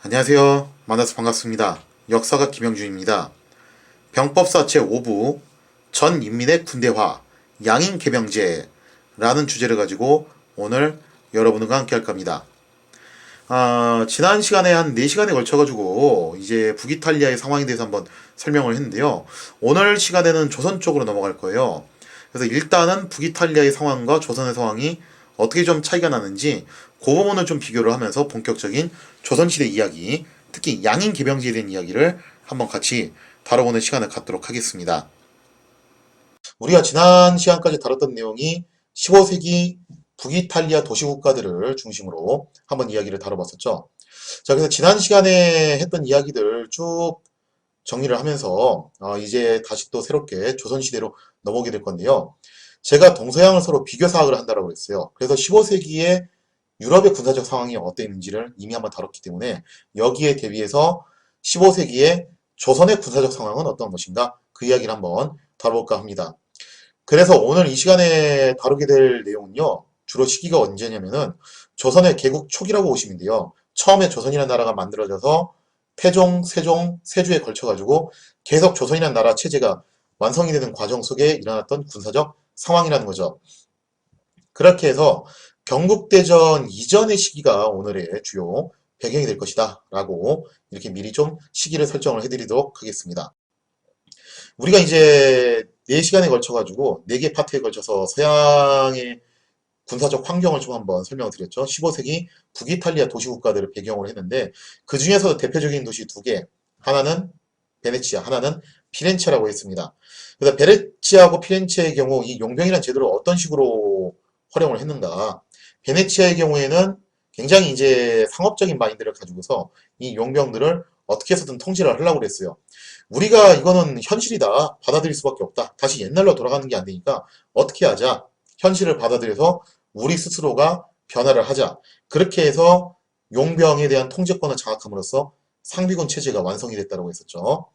안녕하세요. 만나서 반갑습니다. 역사가 김영준입니다. 병법사 제5부 전인민의 군대화 양인개병제라는 주제를 가지고 오늘 여러분과 함께 할 겁니다. 지난 시간에 한 4시간에 걸쳐가지고 이제 북이탈리아의 상황에 대해서 한번 설명을 했는데요. 오늘 시간에는 조선 쪽으로 넘어갈 거예요. 그래서 일단은 북이탈리아의 상황과 조선의 상황이 어떻게 좀 차이가 나는지 그 부분을 좀 비교를 하면서 본격적인 조선시대 이야기, 특히 양인 개병제에 대한 이야기를 한번 같이 다뤄보는 시간을 갖도록 하겠습니다. 우리가 지난 시간까지 다뤘던 내용이 15세기 북이탈리아 도시국가들을 중심으로 한번 이야기를 다뤄봤었죠. 자, 그래서 지난 시간에 했던 이야기들 쭉 정리를 하면서 이제 다시 또 새롭게 조선시대로 넘어오게 될 건데요. 제가 동서양을 서로 비교 사학을 한다고 했어요. 그래서 15세기에 유럽의 군사적 상황이 어땠는지를 이미 한번 다뤘기 때문에 여기에 대비해서 15세기에 조선의 군사적 상황은 어떤 것인가 그 이야기를 한번 다뤄볼까 합니다. 그래서 오늘 이 시간에 다루게 될 내용은요. 주로 시기가 언제냐면은 조선의 개국 초기라고 보시면 돼요. 처음에 조선이라는 나라가 만들어져서 태종, 세종, 세주에 걸쳐가지고 계속 조선이라는 나라 체제가 완성이 되는 과정 속에 일어났던 군사적 상황이라는 거죠. 그렇게 해서 경국대전 이전의 시기가 오늘의 주요 배경이 될 것이다 라고 이렇게 미리 좀 시기를 설정을 해드리도록 하겠습니다. 우리가 이제 4시간에 걸쳐가지고 4개 파트에 걸쳐서 서양의 군사적 환경을 좀 한번 설명을 드렸죠. 15세기 북이탈리아 도시국가들을 배경으로 했는데 그 중에서 대표적인 도시 2개, 하나는 베네치아, 하나는 피렌체라고 했습니다. 그래서 베네치아하고 피렌체의 경우 이 용병이라는 제도를 어떤 식으로 활용을 했는가? 베네치아의 경우에는 굉장히 이제 상업적인 마인드를 가지고서 이 용병들을 어떻게 해서든 통제를 하려고 그랬어요. 우리가 이거는 현실이다. 받아들일 수밖에 없다. 다시 옛날로 돌아가는 게 안 되니까 어떻게 하자. 현실을 받아들여서 우리 스스로가 변화를 하자. 그렇게 해서 용병에 대한 통제권을 장악함으로써 상비군 체제가 완성이 됐다고 했었죠.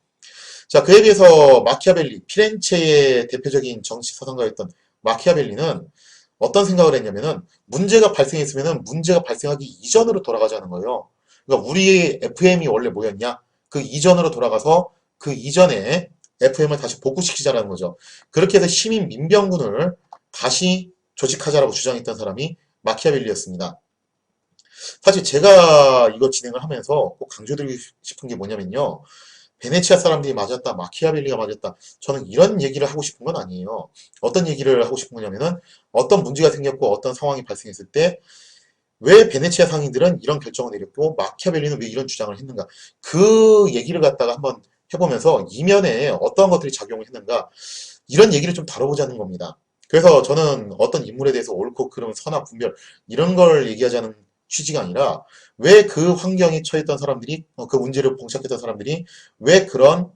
자, 그에 비해서 마키아벨리, 피렌체의 대표적인 정치 사상가였던 마키아벨리는 어떤 생각을 했냐면은 문제가 발생했으면은 문제가 발생하기 이전으로 돌아가자는 거예요. 그러니까 우리의 FM이 원래 뭐였냐? 그 이전으로 돌아가서 그 이전에 FM을 다시 복구시키자라는 거죠. 그렇게 해서 시민 민병군을 다시 조직하자라고 주장했던 사람이 마키아벨리였습니다. 사실 제가 이거 진행을 하면서 꼭 강조드리고 싶은 게 뭐냐면요. 베네치아 사람들이 맞았다, 마키아벨리가 맞았다. 저는 이런 얘기를 하고 싶은 건 아니에요. 어떤 얘기를 하고 싶은 거냐면은 어떤 문제가 생겼고 어떤 상황이 발생했을 때 왜 베네치아 상인들은 이런 결정을 내렸고 마키아벨리는 왜 이런 주장을 했는가. 그 얘기를 갖다가 한번 해보면서 이면에 어떠한 것들이 작용을 했는가. 이런 얘기를 좀 다뤄보자는 겁니다. 그래서 저는 어떤 인물에 대해서 옳고 그름, 선악, 분별 이런 걸 얘기하자는 취지가 아니라 왜 그 환경에 처했던 사람들이 그 문제를 봉착했던 사람들이 왜 그런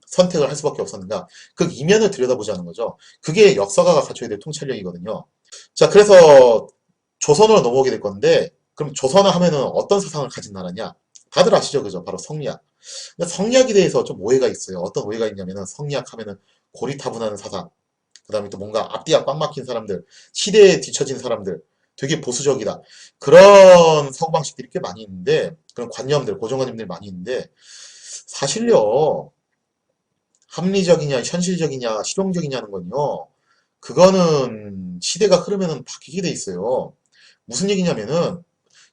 선택을 할 수밖에 없었는가 그 이면을 들여다보자는 거죠. 그게 역사가가 갖춰야 될 통찰력이거든요. 자, 그래서 조선으로 넘어오게 될 건데 그럼 조선을 하면은 어떤 사상을 가진 나라냐? 다들 아시죠, 그죠? 바로 성리학. 근데 성리학에 대해서 좀 오해가 있어요. 어떤 오해가 있냐면은 성리학 하면은 고리타분한 사상, 그 다음에 또 뭔가 앞뒤가 꽉 막힌 사람들, 시대에 뒤처진 사람들, 되게 보수적이다. 그런 사고방식들이 꽤 많이 있는데, 그런 관념들, 고정관념들이 많이 있는데, 사실요, 합리적이냐, 현실적이냐, 실용적이냐는 건요, 그거는 시대가 흐르면 바뀌게 돼 있어요. 무슨 얘기냐면은,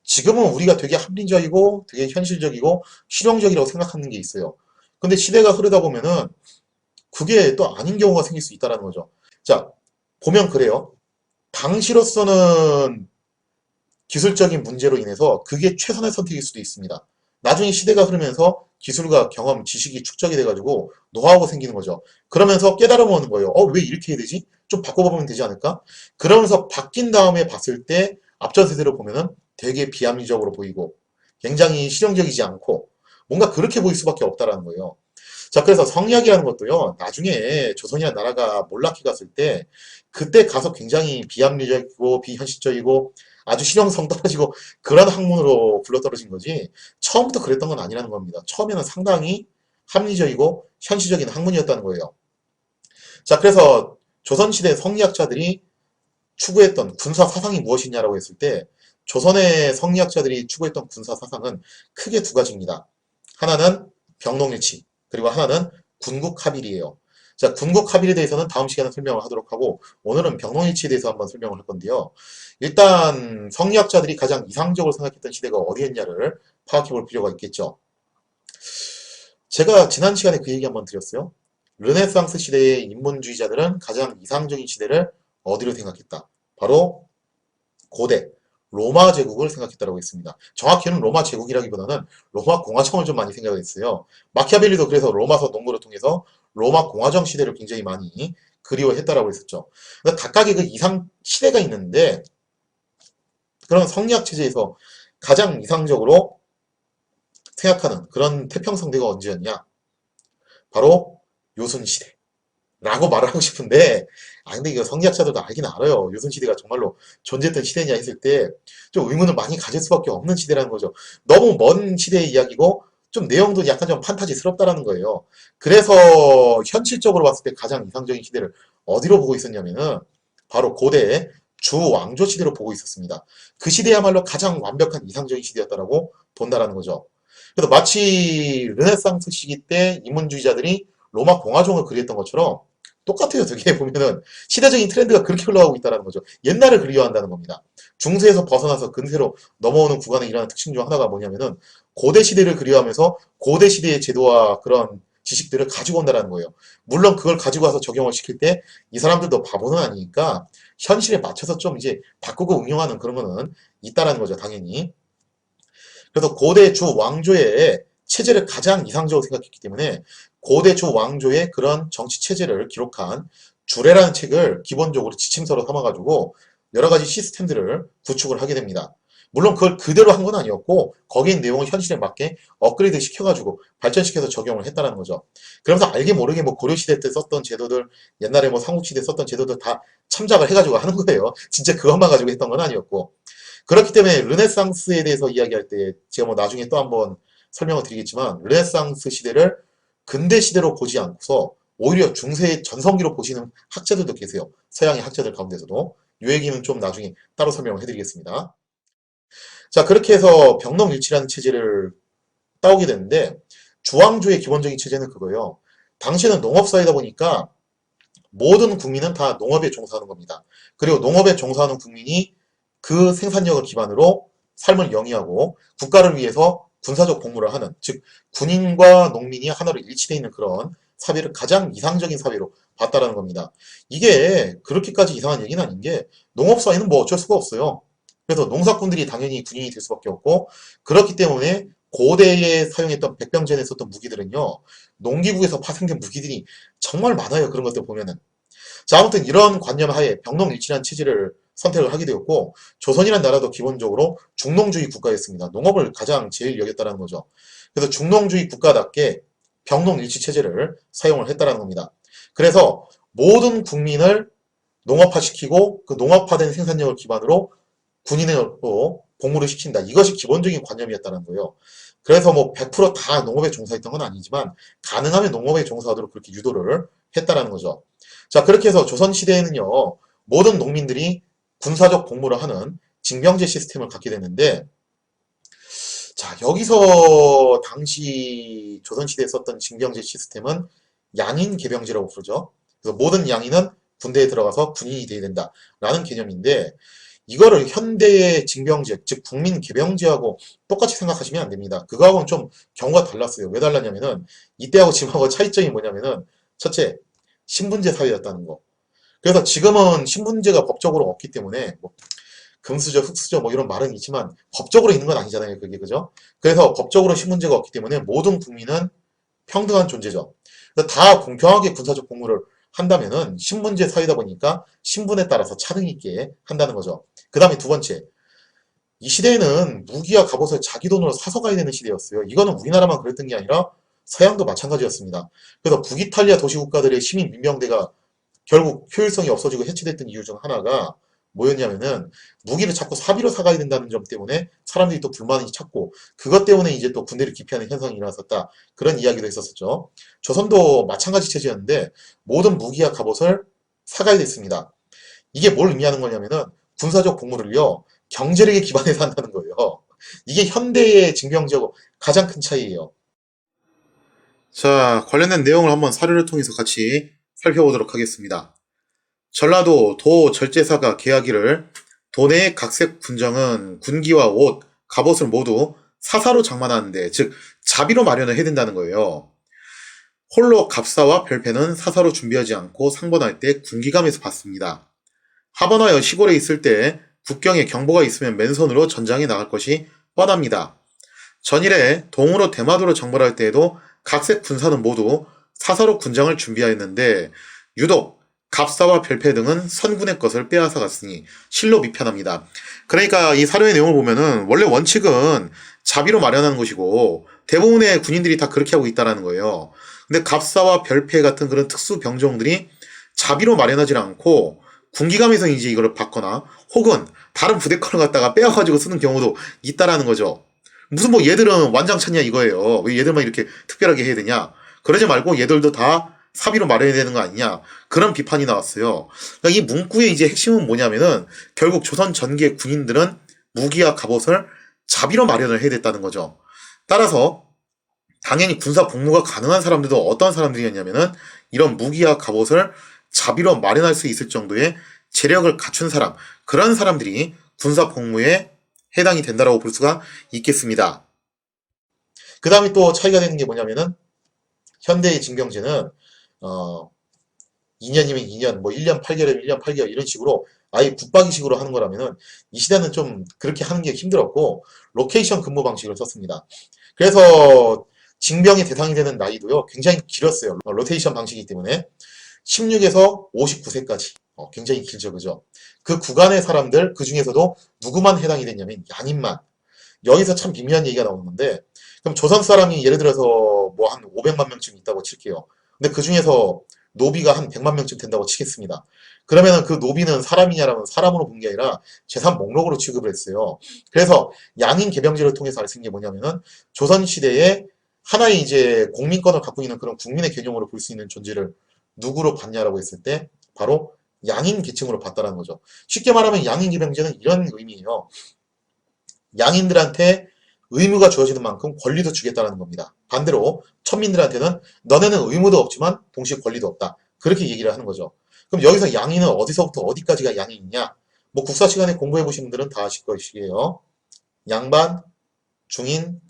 지금은 우리가 되게 합리적이고, 되게 현실적이고, 실용적이라고 생각하는 게 있어요. 근데 시대가 흐르다 보면은, 그게 또 아닌 경우가 생길 수 있다는 거죠. 자, 보면 그래요. 당시로서는 기술적인 문제로 인해서 그게 최선의 선택일 수도 있습니다. 나중에 시대가 흐르면서 기술과 경험, 지식이 축적이 돼가지고 노하우가 생기는 거죠. 그러면서 깨달음 오는 거예요. 왜 이렇게 해야 되지? 좀 바꿔보면 되지 않을까? 그러면서 바뀐 다음에 봤을 때 앞전 세대로 보면은 되게 비합리적으로 보이고 굉장히 실용적이지 않고 뭔가 그렇게 보일 수밖에 없다라는 거예요. 자, 그래서 성리학이라는 것도요, 나중에 조선이라는 나라가 몰락해 갔을 때, 그때 가서 굉장히 비합리적이고, 비현실적이고, 아주 실용성 떨어지고, 그런 학문으로 굴러떨어진 거지, 처음부터 그랬던 건 아니라는 겁니다. 처음에는 상당히 합리적이고, 현실적인 학문이었다는 거예요. 자, 그래서 조선시대 성리학자들이 추구했던 군사 사상이 무엇이냐라고 했을 때, 조선의 성리학자들이 추구했던 군사 사상은 크게 두 가지입니다. 하나는 병농일치, 그리고 하나는 군국합일이에요. 자, 군국합일에 대해서는 다음 시간에 설명을 하도록 하고, 오늘은 병농일치에 대해서 한번 설명을 할 건데요. 일단 성리학자들이 가장 이상적으로 생각했던 시대가 어디였냐를 파악해 볼 필요가 있겠죠. 제가 지난 시간에 그 얘기 한번 드렸어요. 르네상스 시대의 인문주의자들은 가장 이상적인 시대를 어디로 생각했다? 바로 고대 로마 제국을 생각했다고 했습니다. 정확히는 로마 제국이라기보다는 로마 공화정을 좀 많이 생각을 했어요. 마키아벨리도 그래서 로마서 농구를 통해서 로마 공화정 시대를 굉장히 많이 그리워했다라고 했었죠. 그러니까 각각의 그 이상 시대가 있는데, 그런 성리학 체제에서 가장 이상적으로 생각하는 그런 태평성대가 언제였냐? 바로 요순시대 라고 말을 하고 싶은데, 근데 이거 성리학자들도 알긴 알아요. 요순시대가 정말로 존재했던 시대냐 했을 때 좀 의문을 많이 가질 수밖에 없는 시대라는 거죠. 너무 먼 시대의 이야기고 좀 내용도 약간 좀 판타지스럽다라는 거예요. 그래서 현실적으로 봤을 때 가장 이상적인 시대를 어디로 보고 있었냐면은 바로 고대 주왕조 시대로 보고 있었습니다. 그 시대야말로 가장 완벽한 이상적인 시대였다라고 본다라는 거죠. 그래서 마치 르네상스 시기 때 인문주의자들이 로마 공화정을 그리했던 것처럼 똑같아요. 되게 보면은 시대적인 트렌드가 그렇게 흘러가고 있다는 거죠. 옛날을 그리워한다는 겁니다. 중세에서 벗어나서 근세로 넘어오는 구간에 일어나는 특징 중 하나가 뭐냐면은 고대 시대를 그리워하면서 고대 시대의 제도와 그런 지식들을 가지고 온다는 거예요. 물론 그걸 가지고 와서 적용을 시킬 때 이 사람들도 바보는 아니니까 현실에 맞춰서 좀 이제 바꾸고 응용하는 그런 거는 있다라는 거죠. 당연히. 그래서 고대 주 왕조의 체제를 가장 이상적으로 생각했기 때문에 고대 주 왕조의 그런 정치 체제를 기록한 주례라는 책을 기본적으로 지침서로 삼아가지고 여러 가지 시스템들을 구축을 하게 됩니다. 물론 그걸 그대로 한 건 아니었고 거기에 있는 내용을 현실에 맞게 업그레이드 시켜가지고 발전시켜서 적용을 했다는 거죠. 그러면서 알게 모르게 뭐 고려시대 때 썼던 제도들, 옛날에 뭐 삼국시대 썼던 제도들 다 참작을 해가지고 하는 거예요. 진짜 그것만 가지고 했던 건 아니었고. 그렇기 때문에 르네상스에 대해서 이야기할 때 제가 뭐 나중에 또 한번 설명을 드리겠지만, 르네상스 시대를 근대 시대로 보지 않고서 오히려 중세의 전성기로 보시는 학자들도 계세요. 서양의 학자들 가운데서도. 이 얘기는 좀 나중에 따로 설명을 해드리겠습니다. 자, 그렇게 해서 병농일치라는 체제를 따오게 되는데, 주왕조의 기본적인 체제는 그거예요. 당시에는 농업사회다 보니까 모든 국민은 다 농업에 종사하는 겁니다. 그리고 농업에 종사하는 국민이 그 생산력을 기반으로 삶을 영위하고 국가를 위해서 군사적 복무를 하는, 즉 군인과 농민이 하나로 일치되어 있는 그런 사회를 가장 이상적인 사회로 봤다라는 겁니다. 이게 그렇게까지 이상한 얘기는 아닌 게, 농업사회는 뭐 어쩔 수가 없어요. 그래서 농사꾼들이 당연히 군인이 될 수밖에 없고, 그렇기 때문에 고대에 사용했던 백병전에 썼던 무기들은요, 농기국에서 파생된 무기들이 정말 많아요. 그런 것들 보면은. 자, 아무튼 이런 관념 하에 병농일치라는 체제를 선택을 하게 되었고, 조선이라는 나라도 기본적으로 중농주의 국가였습니다. 농업을 가장 제일 여겼다는 거죠. 그래서 중농주의 국가답게 병농일치 체제를 사용을 했다는 겁니다. 그래서 모든 국민을 농업화시키고 그 농업화된 생산력을 기반으로 군인으로 복무를 시킨다. 이것이 기본적인 관념이었다는 거예요. 그래서 뭐 100%다 농업에 종사했던 건 아니지만 가능하면 농업에 종사하도록 그렇게 유도를 했다라는 거죠. 자, 그렇게 해서 조선시대에는요, 모든 농민들이 군사적 복무를 하는 징병제 시스템을 갖게 됐는데, 자, 여기서 당시 조선시대에 썼던 징병제 시스템은 양인 개병제라고 부르죠. 그래서 모든 양인은 군대에 들어가서 군인이 돼야 된다라는 개념인데, 이거를 현대의 징병제, 즉 국민 개병제하고 똑같이 생각하시면 안 됩니다. 그거하고는 좀 경우가 달랐어요. 왜 달랐냐면은 이때하고 지금하고 차이점이 뭐냐면은, 첫째, 신분제 사회였다는 거. 그래서 지금은 신분제가 법적으로 없기 때문에 뭐 금수저, 흑수저 뭐 이런 말은 있지만 법적으로 있는 건 아니잖아요. 그게 그죠? 그래서 법적으로 신분제가 없기 때문에 모든 국민은 평등한 존재죠. 그래서 다 공평하게 군사적 복무를 한다면은 신분제 사회다 보니까 신분에 따라서 차등 있게 한다는 거죠. 그 다음에 두 번째, 이 시대에는 무기와 갑옷을 자기 돈으로 사서 가야 되는 시대였어요. 이거는 우리나라만 그랬던 게 아니라 서양도 마찬가지였습니다. 그래서 북이탈리아 도시국가들의 시민 민병대가 결국 효율성이 없어지고 해체됐던 이유 중 하나가 뭐였냐면은, 무기를 자꾸 사비로 사가야 된다는 점 때문에 사람들이 또 불만이 찾고, 그것 때문에 이제 또 군대를 기피하는 현상이 일어났었다. 그런 이야기도 있었었죠. 조선도 마찬가지 체제였는데 모든 무기와 갑옷을 사가야 됐습니다. 이게 뭘 의미하는 거냐면은, 군사적 복무를요, 경제력에 기반해서 한다는 거예요. 이게 현대의 징병제하고 가장 큰 차이예요. 자, 관련된 내용을 한번 사료를 통해서 같이 살펴보도록 하겠습니다. 전라도 도 절제사가 계하기를 도내의 각색 군정은 군기와 옷, 갑옷을 모두 사사로 장만하는데, 즉 자비로 마련을 해야 된다는 거예요. 홀로 갑사와 별패는 사사로 준비하지 않고 상번할 때 군기감에서 받습니다. 하번하여 시골에 있을 때 국경에 경보가 있으면 맨손으로 전장에 나갈 것이 뻔합니다. 전일에 동으로 대마도로 정벌할 때에도 각색 군사는 모두 사사로 군장을 준비하였는데 유독 갑사와 별패 등은 선군의 것을 빼앗아 갔으니 실로 미편합니다. 그러니까 이 사료의 내용을 보면은 원래 원칙은 자비로 마련하는 것이고 대부분의 군인들이 다 그렇게 하고 있다는 거예요. 근데 갑사와 별패 같은 그런 특수 병종들이 자비로 마련하지 않고 군기감에서 이제 이거를 받거나 혹은 다른 부대 거를 갖다가 빼앗가지고 쓰는 경우도 있다라는 거죠. 무슨 뭐 얘들은 완장찼냐 이거예요. 왜 얘들만 이렇게 특별하게 해야 되냐. 그러지 말고 얘들도 다 사비로 마련해야 되는 거 아니냐. 그런 비판이 나왔어요. 그러니까 이 문구의 이제 핵심은 뭐냐면은 결국 조선 전기의 군인들은 무기와 갑옷을 자비로 마련을 해야 됐다는 거죠. 따라서 당연히 군사 복무가 가능한 사람들도 어떤 사람들이었냐면은 이런 무기와 갑옷을 자비로 마련할 수 있을 정도의 재력을 갖춘 사람, 그런 사람들이 군사 복무에 해당이 된다라고 볼 수가 있겠습니다. 그 다음에 또 차이가 되는 게 뭐냐면은 현대의 징병제는 2년이면 2년, 뭐 1년 8개월이면 1년 8개월 이런 식으로 아예 붙박이식으로 하는 거라면은 이 시대는 좀 그렇게 하는 게 힘들었고 로케이션 근무 방식을 썼습니다. 그래서 징병의 대상이 되는 나이도요 굉장히 길었어요. 로테이션 방식이기 때문에 16에서 59세까지 굉장히 길죠, 그죠? 그 구간의 사람들 그 중에서도 누구만 해당이 됐냐면 양인만. 여기서 참 미묘한 얘기가 나오는 건데 그럼 조선 사람이 예를 들어서 뭐 한 500만 명쯤 있다고 칠게요. 근데 그 중에서 노비가 한 100만 명쯤 된다고 치겠습니다. 그러면은 그 노비는 사람이냐라면 사람으로 본 게 아니라 재산 목록으로 취급을 했어요. 그래서 양인 개병제를 통해서 알 수 있는 게 뭐냐면은 조선 시대에 하나의 이제 공민권을 갖고 있는 그런 국민의 개념으로 볼 수 있는 존재를 누구로 봤냐라고 했을 때 바로 양인 계층으로 봤다라는 거죠. 쉽게 말하면 양인 개병제는 이런 의미예요. 양인들한테 의무가 주어지는 만큼 권리도 주겠다는 겁니다. 반대로 천민들한테는 너네는 의무도 없지만 동시에 권리도 없다. 그렇게 얘기를 하는 거죠. 그럼 여기서 양인은 어디서부터 어디까지가 양인이냐? 뭐 국사 시간에 공부해 보신 분들은 다 아실 것이에요. 양반, 중인,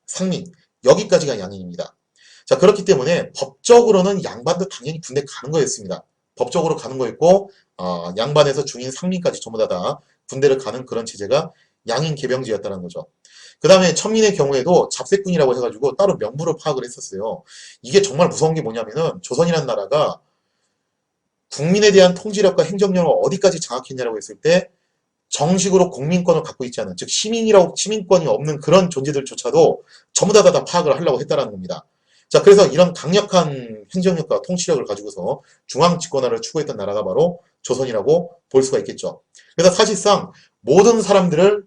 상민 여기까지가 양인입니다. 자 그렇기 때문에 법적으로는 양반도 당연히 군대 가는 거였습니다. 법적으로 가는 거였고 양반에서 중인, 상민까지 전부 다 군대를 가는 그런 체제가 양인 개병제였다는 거죠. 그 다음에 천민의 경우에도 잡색군이라고 해가지고 따로 명부를 파악을 했었어요. 이게 정말 무서운 게 뭐냐면은 조선이라는 나라가 국민에 대한 통치력과 행정력을 어디까지 장악했냐라고 했을 때 정식으로 국민권을 갖고 있지 않은 즉 시민권이 없는 그런 존재들조차도 전부 다 파악을 하려고 했다라는 겁니다. 자 그래서 이런 강력한 행정력과 통치력을 가지고서 중앙 집권화를 추구했던 나라가 바로 조선이라고 볼 수가 있겠죠. 그래서 사실상 모든 사람들을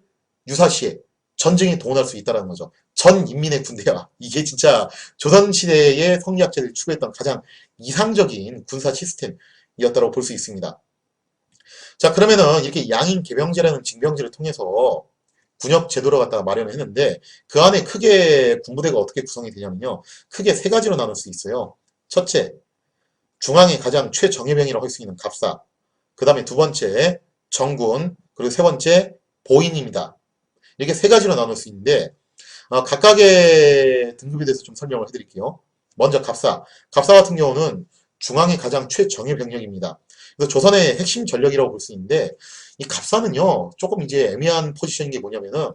유사시에 전쟁에 동원할 수 있다는 거죠. 전 인민의 군대야. 이게 진짜 조선시대의 성리학자들이 추구했던 가장 이상적인 군사 시스템이었다고 볼 수 있습니다. 자 그러면은 이렇게 양인 개병제라는 징병제를 통해서 군역 제도를 갖다가 마련을 했는데 그 안에 크게 군부대가 어떻게 구성이 되냐면요. 크게 세 가지로 나눌 수 있어요. 첫째, 중앙의 가장 최정예병이라고 할 수 있는 갑사. 그 다음에 두 번째, 정군. 그리고 세 번째, 보인입니다. 이렇게 세 가지로 나눌 수 있는데 각각의 등급에 대해서 좀 설명을 해드릴게요. 먼저 갑사. 갑사 같은 경우는 중앙의 가장 최정예 병력입니다. 그래서 조선의 핵심 전력이라고 볼 수 있는데 이 갑사는요 조금 이제 애매한 포지션인 게 뭐냐면은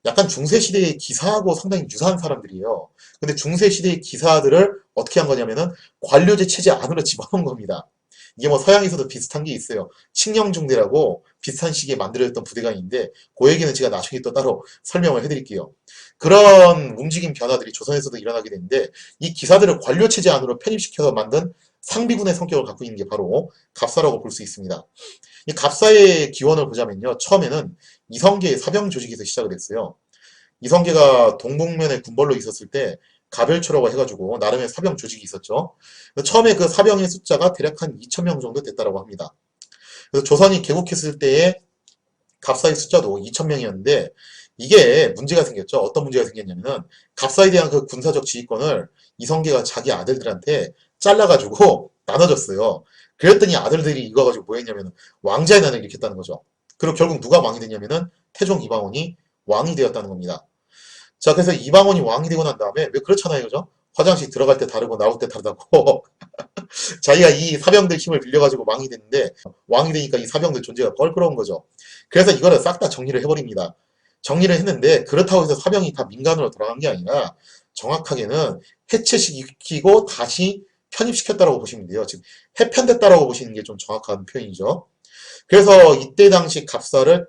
약간 중세시대의 기사하고 상당히 유사한 사람들이에요. 근데 중세시대의 기사들을 어떻게 한 거냐면은 관료제 체제 안으로 집어넣은 겁니다. 이게 뭐 서양에서도 비슷한 게 있어요. 칙령중대라고 비슷한 시기에 만들어졌던 부대가 있는데 그 얘기는 제가 나중에 또 따로 설명을 해드릴게요. 그런 움직임 변화들이 조선에서도 일어나게 되는데 이 기사들을 관료체제 안으로 편입시켜서 만든 상비군의 성격을 갖고 있는 게 바로 갑사라고 볼 수 있습니다. 이 갑사의 기원을 보자면요. 처음에는 이성계의 사병 조직에서 시작을 했어요. 이성계가 동북면에 군벌로 있었을 때 가별초라고 해가지고 나름의 사병 조직이 있었죠. 처음에 그 사병의 숫자가 대략 한 2,000명 정도 됐다라고 합니다. 그래서 조선이 개국했을 때의 갑사의 숫자도 2,000명이었는데 이게 문제가 생겼죠. 어떤 문제가 생겼냐면은 갑사에 대한 그 군사적 지휘권을 이성계가 자기 아들들한테 잘라가지고 나눠줬어요. 그랬더니 아들들이 이거 가지고 뭐 했냐면은 왕자의 난을 일으켰다는 거죠. 그리고 결국 누가 왕이 됐냐면은 태종 이방원이 왕이 되었다는 겁니다. 자, 그래서 이방원이 왕이 되고 난 다음에 왜 그렇잖아요, 그죠? 화장실 들어갈 때 다르고 나올 때 다르다고 자기가 이 사병들 힘을 빌려가지고 왕이 됐는데 왕이 되니까 이 사병들 존재가 껄끄러운 거죠. 그래서 이거를 싹 다 정리를 해버립니다. 정리를 했는데 그렇다고 해서 사병이 다 민간으로 돌아간 게 아니라 정확하게는 해체시키고 다시 편입시켰다라고 보시면 돼요. 즉 해편됐다라고 보시는 게 좀 정확한 표현이죠. 그래서 이때 당시 갑사를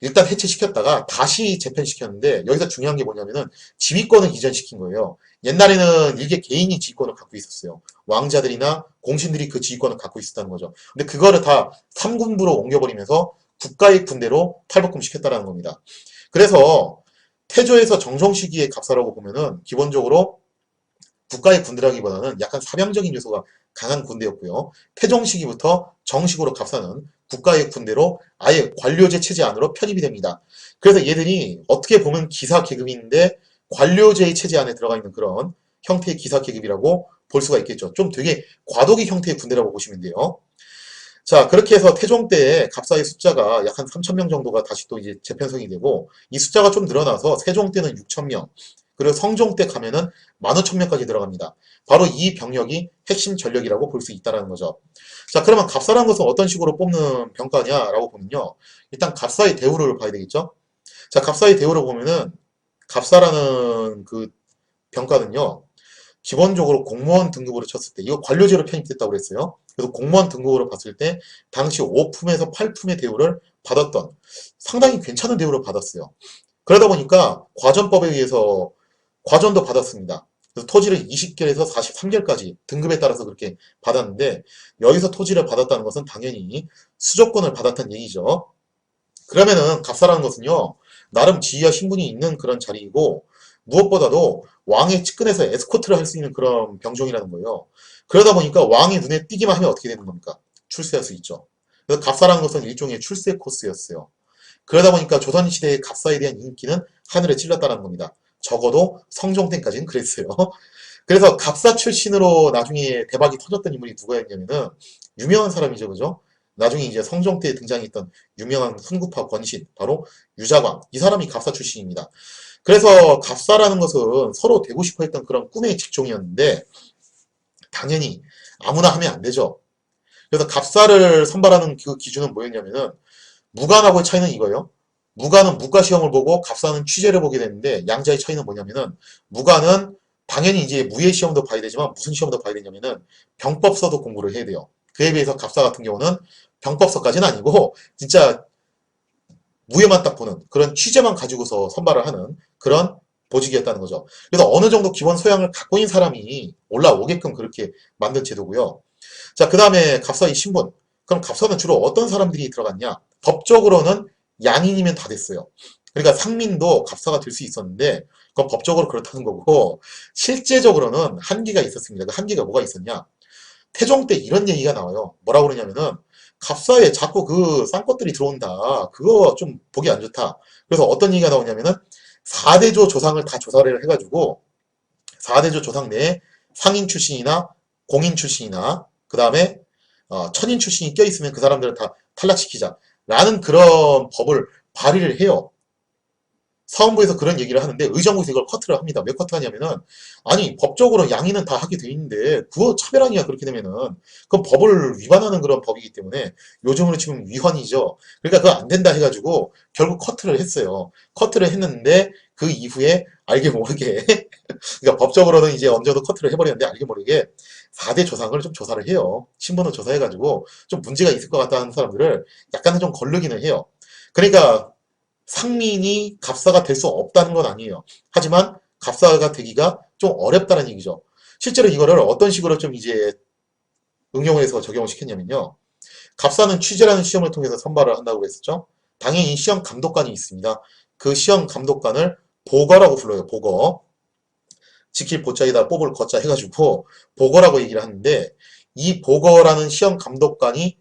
일단 해체시켰다가 다시 재편시켰는데 여기서 중요한 게 뭐냐면은 지휘권을 이전시킨 거예요. 옛날에는 일개 개인이 지휘권을 갖고 있었어요. 왕자들이나 공신들이 그 지휘권을 갖고 있었다는 거죠. 근데 그거를 다 삼군부로 옮겨버리면서 국가의 군대로 탈바꿈시켰다는 겁니다. 그래서 태조에서 정종 시기의 갑사라고 보면은 기본적으로 국가의 군대라기보다는 약간 사병적인 요소가 강한 군대였고요. 태종 시기부터 정식으로 갑사는 국가의 군대로 아예 관료제 체제 안으로 편입이 됩니다. 그래서 얘들이 어떻게 보면 기사 계급인데 관료제의 체제 안에 들어가 있는 그런 형태의 기사 계급이라고 볼 수가 있겠죠. 좀 되게 과도기 형태의 군대라고 보시면 돼요. 자, 그렇게 해서 태종 때에 갑사의 숫자가 약 한 3,000명 정도가 다시 또 이제 재편성이 되고, 이 숫자가 좀 늘어나서 세종 때는 6,000명, 그리고 성종 때 가면은 15,000명까지 들어갑니다. 바로 이 병력이 핵심 전력이라고 볼 수 있다는 거죠. 자, 그러면 갑사라는 것은 어떤 식으로 뽑는 병가냐라고 보면요. 일단 갑사의 대우를 봐야 되겠죠? 자, 갑사의 대우를 보면은, 갑사라는 그 병가는요, 기본적으로 공무원 등급으로 쳤을 때, 이거 관료제로 편입됐다고 그랬어요. 그래서 공무원 등급으로 봤을 때, 당시 5품에서 8품의 대우를 받았던, 상당히 괜찮은 대우를 받았어요. 그러다 보니까 과전법에 의해서 과전도 받았습니다. 그래서 토지를 20개에서 43개까지 등급에 따라서 그렇게 받았는데, 여기서 토지를 받았다는 것은 당연히 수조권을 받았다는 얘기죠. 그러면은 갑사라는 것은요, 나름 지위와 신분이 있는 그런 자리이고, 무엇보다도 왕의 측근에서 에스코트를 할 수 있는 그런 병종이라는 거예요. 그러다 보니까 왕의 눈에 띄기만 하면 어떻게 되는 겁니까? 출세할 수 있죠. 그래서 갑사라는 것은 일종의 출세 코스였어요. 그러다 보니까 조선시대의 갑사에 대한 인기는 하늘에 찔렀다는 겁니다. 적어도 성종 때까지는 그랬어요. 그래서 갑사 출신으로 나중에 대박이 터졌던 인물이 누구였냐면은 유명한 사람이죠, 그죠? 나중에 이제 성종 때 등장했던 유명한 훈구파 권신, 바로 유자광. 이 사람이 갑사 출신입니다. 그래서 갑사라는 것은 서로 되고 싶어 했던 그런 꿈의 직종이었는데 당연히 아무나 하면 안 되죠. 그래서 갑사를 선발하는 그 기준은 뭐였냐면은 무관하고의 차이는 이거예요. 무관은 무과 시험을 보고 갑사는 취재를 보게 되는데 양자의 차이는 뭐냐면은 무관은 당연히 이제 무예 시험도 봐야 되지만 무슨 시험도 봐야 되냐면은 병법서도 공부를 해야 돼요. 그에 비해서 갑사 같은 경우는 병법서까지는 아니고 진짜 무예만 딱 보는 그런 취재만 가지고서 선발을 하는 그런 보직이었다는 거죠. 그래서 어느 정도 기본 소양을 갖고 있는 사람이 올라오게끔 그렇게 만든 제도고요. 자, 그 다음에 갑사의 신분. 그럼 갑사는 주로 어떤 사람들이 들어갔냐? 법적으로는 양인이면 다 됐어요. 그러니까 상민도 갑사가 될 수 있었는데 그건 법적으로 그렇다는 거고 실제적으로는 한계가 있었습니다. 그 한계가 뭐가 있었냐? 태종 때 이런 얘기가 나와요. 뭐라고 그러냐면은 갑사에 자꾸 그 쌍것들이 들어온다. 그거 좀 보기 안 좋다. 그래서 어떤 얘기가 나오냐면은 4대조 조상을 다 조사를 해가지고 4대조 조상 내에 상인 출신이나 공인 출신이나 그 다음에 천인 출신이 껴있으면 그 사람들을 다 탈락시키자. 라는 그런 법을 발의를 해요. 사원부에서 그런 얘기를 하는데 의정부에서 이걸 커트를 합니다. 왜 커트하냐면은 아니 법적으로 양인은 다 하게 돼 있는데 그거 차별 아니야 그렇게 되면은 그건 법을 위반하는 그런 법이기 때문에 요즘으로 치면 위헌이죠. 그러니까 그거 안 된다 해가지고 결국 커트를 했어요. 커트를 했는데 그 이후에 알게 모르게 그러니까 법적으로는 이제 언제도 커트를 해버렸는데 알게 모르게 4대 조상을 좀 조사를 해요. 신분을 조사해가지고 좀 문제가 있을 것 같다는 사람들을 약간은 좀 걸르기는 해요. 그러니까 상민이 갑사가 될 수 없다는 건 아니에요. 하지만 갑사가 되기가 좀 어렵다는 얘기죠. 실제로 이거를 어떤 식으로 좀 이제 응용을 해서 적용을 시켰냐면요. 갑사는 취재라는 시험을 통해서 선발을 한다고 그랬었죠. 당연히 시험 감독관이 있습니다. 그 시험 감독관을 보거라고 불러요. 보거. 지킬 보자에다 뽑을 거자 해가지고 보거라고 얘기를 하는데 이 보거라는 시험 감독관이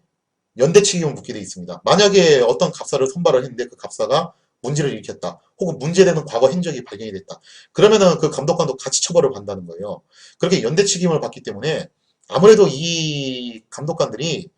연대책임을 묻게 돼 있습니다. 만약에 어떤 갑사를 선발을 했는데 그 갑사가 문제를 일으켰다. 혹은 문제되는 과거 행적이 발견이 됐다. 그러면은 그 감독관도 같이 처벌을 받는다는 거예요. 그렇게 연대책임을 받기 때문에 아무래도 이 감독관들이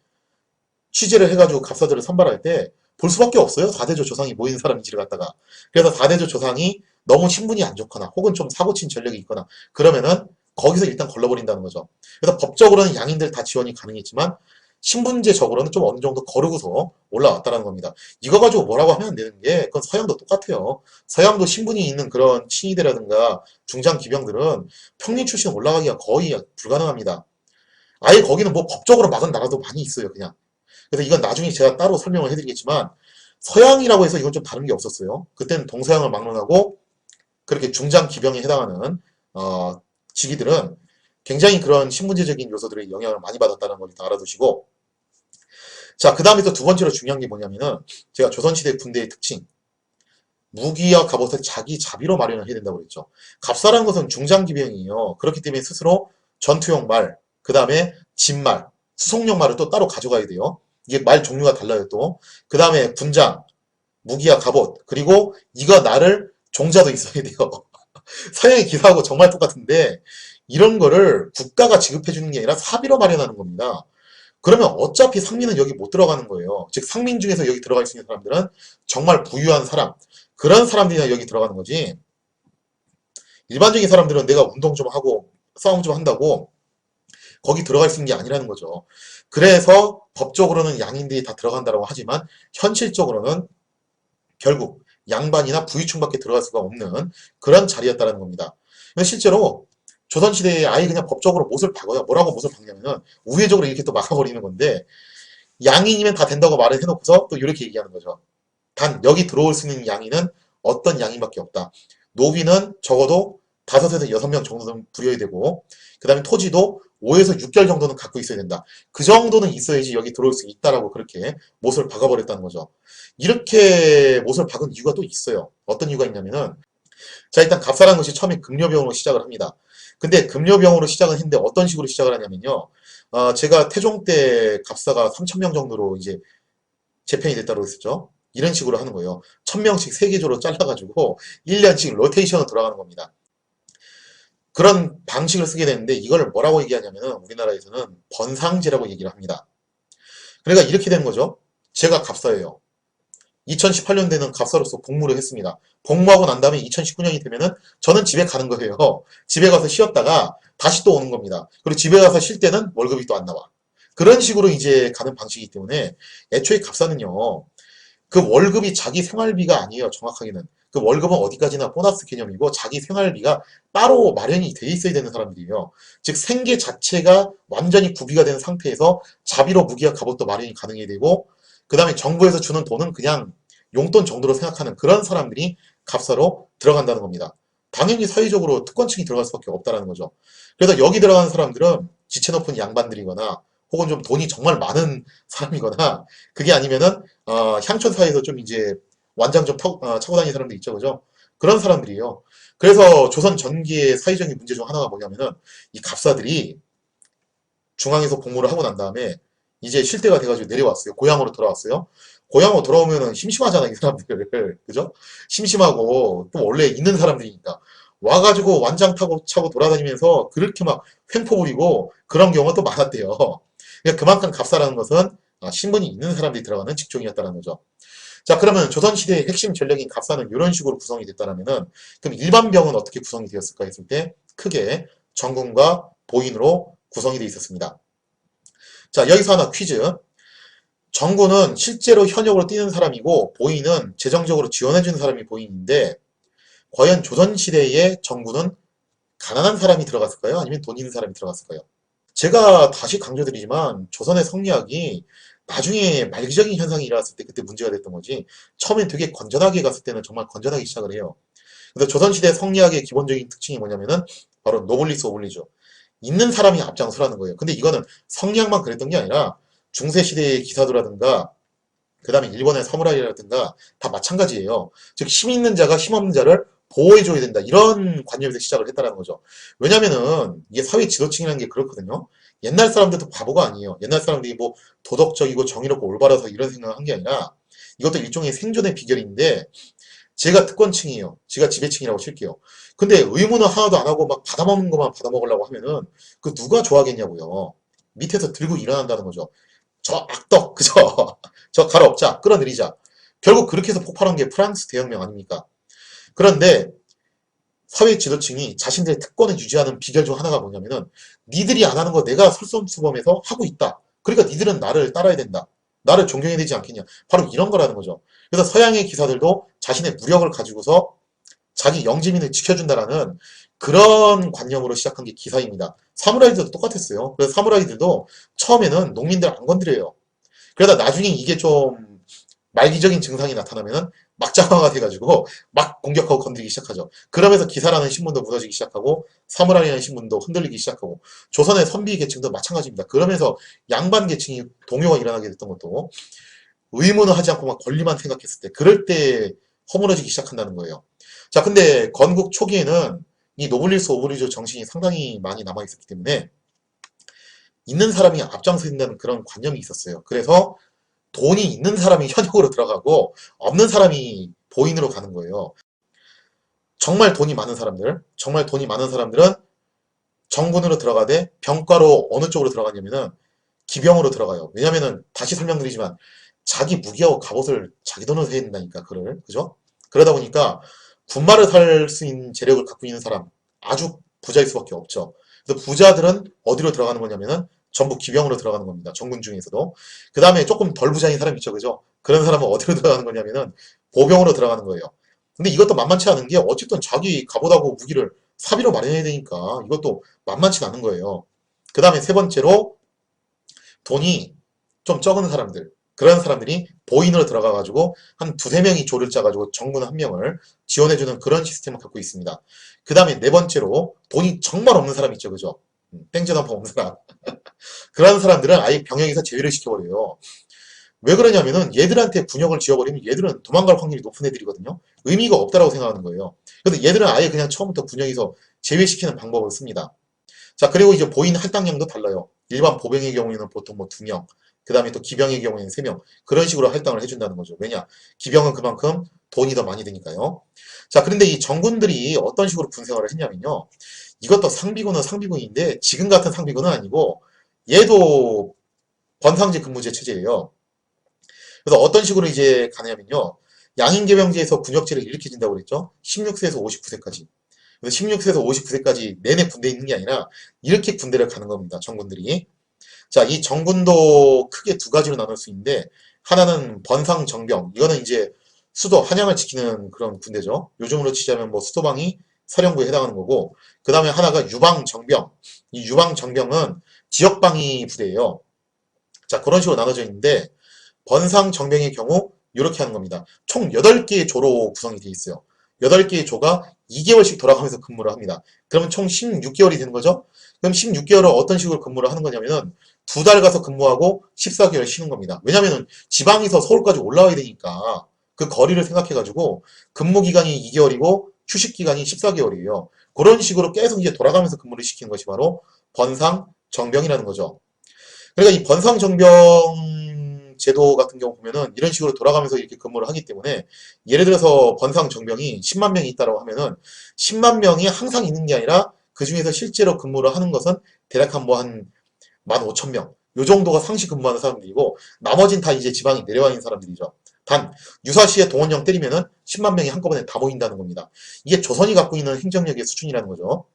취재를 해가지고 갑사들을 선발할 때 볼 수밖에 없어요. 4대조 조상이 모인 사람인지를 갖다가. 그래서 4대조 조상이 너무 신분이 안 좋거나 혹은 좀 사고친 전력이 있거나 그러면은 거기서 일단 걸러버린다는 거죠. 그래서 법적으로는 양인들 다 지원이 가능했지만 신분제적으로는 좀 어느 정도 거르고서 올라왔다는 겁니다. 이거 가지고 뭐라고 하면 안 되는 게 그건 서양도 똑같아요. 서양도 신분이 있는 그런 친위대라든가 중장 기병들은 평민 출신 올라가기가 거의 불가능합니다. 아예 거기는 뭐 법적으로 막은 나라도 많이 있어요, 그냥. 그래서 이건 나중에 제가 따로 설명을 해드리겠지만 서양이라고 해서 이건 좀 다른 게 없었어요. 그때는 동서양을 막론하고 그렇게 중장 기병에 해당하는 직위들은 굉장히 그런 신분제적인 요소들의 영향을 많이 받았다는 걸 일단 알아두시고 자, 그 다음에 또 두 번째로 중요한 게 뭐냐면은 제가 조선시대 군대의 특징 무기와 갑옷을 자기 자비로 마련을 해야 된다고 그랬죠. 갑사라는 것은 중장기병이에요. 그렇기 때문에 스스로 전투용 말, 그 다음에 진말, 수송용 말을 또 따로 가져가야 돼요. 이게 말 종류가 달라요 또. 그 다음에 군장, 무기와 갑옷, 그리고 이거 나를 종자도 있어야 돼요. 서양의 기사하고 정말 똑같은데 이런 거를 국가가 지급해주는 게 아니라 사비로 마련하는 겁니다. 그러면 어차피 상민은 여기 못 들어가는 거예요. 즉 상민 중에서 여기 들어갈 수 있는 사람들은 정말 부유한 사람, 그런 사람들이나 여기 들어가는 거지. 일반적인 사람들은 내가 운동 좀 하고 싸움 좀 한다고 거기 들어갈 수 있는 게 아니라는 거죠. 그래서 법적으로는 양인들이 다 들어간다고 하지만 현실적으로는 결국 양반이나 부유층밖에 들어갈 수가 없는 그런 자리였다는 겁니다. 실제로 조선시대에 아예 그냥 법적으로 못을 박아요. 뭐라고 못을 박냐면은 우회적으로 이렇게 또 막아버리는 건데 양인이면 다 된다고 말을 해놓고서 또 이렇게 얘기하는 거죠. 단 여기 들어올 수 있는 양인은 어떤 양인밖에 없다. 노비는 적어도 5에서 6명 정도는 부려야 되고 그 다음에 토지도 5에서 6개월 정도는 갖고 있어야 된다. 그 정도는 있어야지 여기 들어올 수 있다라고 그렇게 못을 박아버렸다는 거죠. 이렇게 못을 박은 이유가 또 있어요. 어떤 이유가 있냐면은 자 일단 갑사라는 것이 처음에 금료병으로 시작을 합니다. 근데 금료병으로 시작을 했는데 어떤 식으로 시작을 하냐면요. 제가 태종 때 갑사가 3,000명 정도로 이제 재편이 됐다고 했었죠. 이런 식으로 하는 거예요. 1,000명씩 세계조로 잘라가지고 1년씩 로테이션으로 돌아가는 겁니다. 그런 방식을 쓰게 되는데 이걸 뭐라고 얘기하냐면은 우리나라에서는 번상제라고 얘기를 합니다. 그러니까 이렇게 되는 거죠. 제가 갑사예요. 2018년대는 갑사로서 복무를 했습니다. 복무하고 난 다음에 2019년이 되면은 저는 집에 가는 거예요. 집에 가서 쉬었다가 다시 또 오는 겁니다. 그리고 집에 가서 쉴 때는 월급이 또 안 나와. 그런 식으로 이제 가는 방식이기 때문에 애초에 갑사는요. 그 월급이 자기 생활비가 아니에요. 정확하게는. 그 월급은 어디까지나 보너스 개념이고 자기 생활비가 따로 마련이 돼 있어야 되는 사람들이에요. 즉 생계 자체가 완전히 구비가 된 상태에서 자비로 무기와 갑옷도 마련이 가능해야 되고 그 다음에 정부에서 주는 돈은 그냥 용돈 정도로 생각하는 그런 사람들이 갑사로 들어간다는 겁니다. 당연히 사회적으로 특권층이 들어갈 수밖에 없다는 거죠. 그래서 여기 들어가는 사람들은 지체 높은 양반들이거나 혹은 좀 돈이 정말 많은 사람이거나 그게 아니면은 향촌 사이에서 좀 이제 완장 좀 차고 다니는 사람들 있죠, 그죠? 그런 사람들이에요. 그래서 조선 전기의 사회적인 문제 중 하나가 뭐냐면은 이 갑사들이 중앙에서 복무를 하고 난 다음에 이제 쉴 때가 돼가지고 내려왔어요. 고향으로 돌아왔어요. 고향으로 돌아오면은 심심하잖아, 이 사람들. 그죠? 심심하고 또 원래 있는 사람들이니까. 와가지고 완장 타고 차고 돌아다니면서 그렇게 막 횡포 부리고 그런 경우가 또 많았대요. 그러니까 그만큼 갑사라는 것은 신분이 있는 사람들이 들어가는 직종이었다는 거죠. 자, 그러면 조선시대의 핵심 전력인 갑사는 이런 식으로 구성이 됐다면은 그럼 일반 병은 어떻게 구성이 되었을까 했을 때 크게 정군과 보인으로 구성이 되어 있었습니다. 자, 여기서 하나 퀴즈. 정군은 실제로 현역으로 뛰는 사람이고 보인은 재정적으로 지원해주는 사람이 보인인데 과연 조선시대의 정군은 가난한 사람이 들어갔을까요? 아니면 돈 있는 사람이 들어갔을까요? 제가 다시 강조드리지만 조선의 성리학이 나중에 말기적인 현상이 일어났을 때 그때 문제가 됐던 거지 처음엔 되게 건전하게 갔을 때는 정말 건전하게 시작을 해요. 그래서 조선시대 성리학의 기본적인 특징이 뭐냐면은 바로 노블리스 오블리주. 있는 사람이 앞장서라는 거예요. 근데 이거는 성리학만 그랬던 게 아니라 중세시대의 기사도라든가 그 다음에 일본의 사무라이라든가 다 마찬가지예요. 즉 힘 있는 자가 힘 없는 자를 보호해줘야 된다. 이런 관념에서 시작을 했다는 거죠. 왜냐면은 이게 사회 지도층이라는 게 그렇거든요. 옛날 사람들도 바보가 아니에요. 옛날 사람들이 뭐 도덕적이고 정의롭고 올바라서 이런 생각을 한 게 아니라 이것도 일종의 생존의 비결인데 제가 특권층이에요. 제가 지배층이라고 칠게요. 근데 의무는 하나도 안 하고 막 받아먹는 것만 받아먹으려고 하면은 그 누가 좋아하겠냐고요. 밑에서 들고 일어난다는 거죠. 저 악덕, 그죠? 저 갈아엎자, 끌어내리자. 결국 그렇게 해서 폭발한 게 프랑스 대혁명 아닙니까? 그런데 사회 지도층이 자신들의 특권을 유지하는 비결 중 하나가 뭐냐면은 니들이 안 하는 거 내가 솔선수범해서 하고 있다. 그러니까 니들은 나를 따라야 된다. 나를 존경해야 되지 않겠냐. 바로 이런 거라는 거죠. 그래서 서양의 기사들도 자신의 무력을 가지고서 자기 영지민을 지켜준다라는 그런 관념으로 시작한 게 기사입니다. 사무라이들도 똑같았어요. 그래서 사무라이들도 처음에는 농민들 안 건드려요. 그러다 나중에 이게 좀 말기적인 증상이 나타나면은 막장화가 돼가지고 막 공격하고 건드리기 시작하죠. 그러면서 기사라는 신문도 무너지기 시작하고 사무라이라는 신문도 흔들리기 시작하고 조선의 선비 계층도 마찬가지입니다. 그러면서 양반 계층이 동요가 일어나게 됐던 것도 의무는 하지 않고 막 권리만 생각했을 때 그럴 때 허물어지기 시작한다는 거예요. 자, 근데 건국 초기에는 이 노블리스 오브리주 정신이 상당히 많이 남아 있었기 때문에 있는 사람이 앞장서야 는 그런 관념이 있었어요. 그래서 돈이 있는 사람이 현역으로 들어가고 없는 사람이 보인으로 가는 거예요. 정말 돈이 많은 사람들은 정군으로 들어가되 병과로 어느 쪽으로 들어가냐면은 기병으로 들어가요. 왜냐면은 다시 설명드리지만 자기 무기하고 갑옷을 자기 돈으로 해야 된다니까 그를 그죠? 그러다 보니까 군말을 살 수 있는 재력을 갖고 있는 사람 아주 부자일 수밖에 없죠. 그래서 부자들은 어디로 들어가는 거냐면은 전부 기병으로 들어가는 겁니다. 정군 중에서도. 그 다음에 조금 덜 부자인 사람 있죠, 그죠? 그런 사람은 어디로 들어가는 거냐면은 보병으로 들어가는 거예요. 근데 이것도 만만치 않은 게 어쨌든 자기 갑옷하고 무기를 사비로 마련해야 되니까 이것도 만만치 않은 거예요. 그 다음에 세 번째로 돈이 좀 적은 사람들, 그런 사람들이 보인으로 들어가가지고 한 두세 명이 조를 짜가지고 정군 한 명을 지원해주는 그런 시스템을 갖고 있습니다. 그 다음에 네 번째로 돈이 정말 없는 사람 있죠, 그죠? 땡전 한푼 없는 사람. 그런 사람들은 아예 병영에서 제외를 시켜버려요. 왜 그러냐면은 얘들한테 군역을 지어버리면 얘들은 도망갈 확률이 높은 애들이거든요. 의미가 없다라고 생각하는 거예요. 그래서 얘들은 아예 그냥 처음부터 군역에서 제외시키는 방법을 씁니다. 자, 그리고 이제 보이는 할당량도 달라요. 일반 보병의 경우에는 보통 뭐 2명, 그 다음에 또 기병의 경우에는 3명, 그런 식으로 할당을 해준다는 거죠. 왜냐? 기병은 그만큼 돈이 더 많이 드니까요. 자, 그런데 이 정군들이 어떤 식으로 군 생활을 했냐면요. 이것도 상비군은 상비군인데, 지금 같은 상비군은 아니고, 얘도 번상제 근무제 체제예요. 그래서 어떤 식으로 이제 가냐면요. 양인계병제에서 군역제를 일으켜준다고 그랬죠. 16세에서 59세까지. 그래서 16세에서 59세까지 내내 군대에 있는 게 아니라 이렇게 군대를 가는 겁니다. 정군들이. 자, 이 정군도 크게 두 가지로 나눌 수 있는데 하나는 번상정병. 이거는 이제 수도 한양을 지키는 그런 군대죠. 요즘으로 치자면 뭐 수도방위 사령부에 해당하는 거고 그 다음에 하나가 유방정병. 이 유방정병은 지역방위 부대예요. 자, 그런 식으로 나눠져 있는데 번상정병의 경우 이렇게 하는 겁니다. 총 8개의 조로 구성이 되어 있어요. 8개의 조가 2개월씩 돌아가면서 근무를 합니다. 그러면 총 16개월이 되는 거죠? 그럼 16개월을 어떤 식으로 근무를 하는 거냐면은 2달 가서 근무하고 14개월 쉬는 겁니다. 왜냐면은 지방에서 서울까지 올라와야 되니까 그 거리를 생각해가지고 근무 기간이 2개월이고 휴식 기간이 14개월이에요. 그런 식으로 계속 이제 돌아가면서 근무를 시키는 것이 바로 번상 정병이라는 거죠. 그러니까 이 번상정병 제도 같은 경우 보면은 이런 식으로 돌아가면서 이렇게 근무를 하기 때문에 예를 들어서 번상정병이 10만 명이 있다고 하면은 10만 명이 항상 있는 게 아니라 그 중에서 실제로 근무를 하는 것은 대략 한 뭐 한 15,000명 요 정도가 상시 근무하는 사람들이고 나머진 다 이제 지방에 내려와 있는 사람들이죠. 단 유사시에 동원령 때리면은 10만 명이 한꺼번에 다 모인다는 겁니다. 이게 조선이 갖고 있는 행정력의 수준이라는 거죠.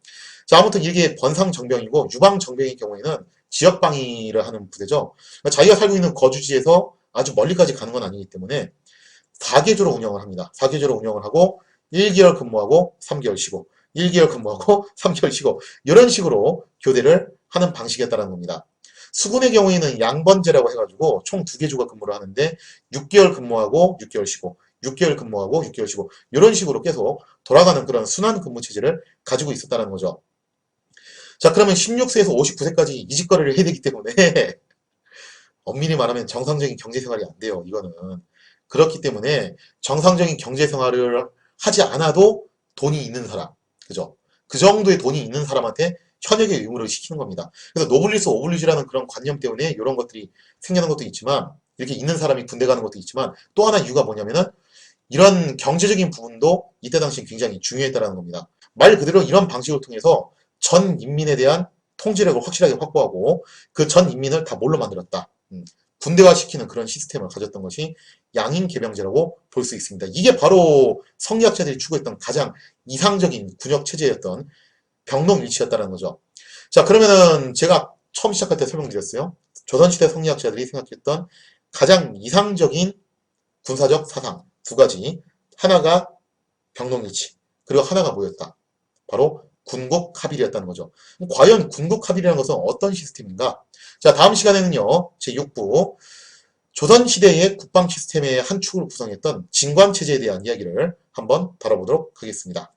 자, 아무튼 이게 번상정병이고 유방정병의 경우에는 지역방위를 하는 부대죠. 그러니까 자기가 살고 있는 거주지에서 아주 멀리까지 가는 건 아니기 때문에 4계조로 운영을 합니다. 4계조로 운영을 하고 1개월 근무하고 3개월 쉬고 1개월 근무하고 3개월 쉬고 이런 식으로 교대를 하는 방식이었다는 겁니다. 수군의 경우에는 양번제라고 해가지고 총 2계조가 근무를 하는데 6개월 근무하고 6개월 쉬고 6개월 근무하고 6개월 쉬고 이런 식으로 계속 돌아가는 그런 순환 근무 체제를 가지고 있었다는 거죠. 자, 그러면 16세에서 59세까지 이직거리를 해야 되기 때문에 엄밀히 말하면 정상적인 경제생활이 안 돼요. 이거는. 그렇기 때문에 정상적인 경제생활을 하지 않아도 돈이 있는 사람, 그죠? 그 정도의 돈이 있는 사람한테 현역의 의무를 시키는 겁니다. 그래서 노블리스 오블리주라는 그런 관념 때문에 이런 것들이 생기는 것도 있지만, 이렇게 있는 사람이 군대 가는 것도 있지만, 또 하나 이유가 뭐냐면은 이런 경제적인 부분도 이때 당시 굉장히 중요했다는 겁니다. 말 그대로 이런 방식을 통해서 전 인민에 대한 통제력을 확실하게 확보하고 그 전 인민을 다 뭘로 만들었다. 군대화시키는 그런 시스템을 가졌던 것이 양인 개병제라고 볼 수 있습니다. 이게 바로 성리학자들이 추구했던 가장 이상적인 군역 체제였던 병농일치였다는 거죠. 자, 그러면은 제가 처음 시작할 때 설명드렸어요. 조선시대 성리학자들이 생각했던 가장 이상적인 군사적 사상 두 가지. 하나가 병농일치, 그리고 하나가 뭐였다? 바로 군국합일이었다는 거죠. 과연 군국합일이라는 것은 어떤 시스템인가? 자, 다음 시간에는요, 제6부 조선시대의 국방 시스템의 한 축을 구성했던 진관체제에 대한 이야기를 한번 다뤄보도록 하겠습니다.